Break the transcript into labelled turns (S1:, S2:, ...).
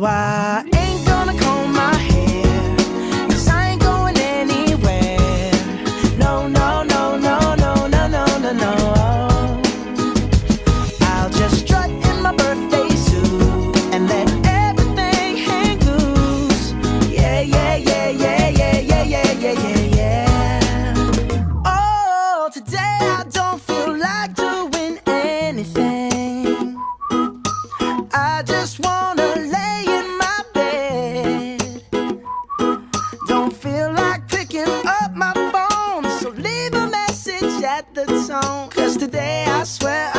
S1: I ain't gonna comb my hair, 'cause I ain't going anywhere. No, no, no, no, no, no, no, no, no. I'll just strut in my birthday suit and let everything hang loose. Yeah, yeah, yeah, yeah, yeah, yeah, yeah, yeah, yeah, yeah. Oh, today I don't feel like doing anything. I just wanna lay in my bed. Don't feel like picking up my phone, so leave a message at the tone. 'Cause today I swear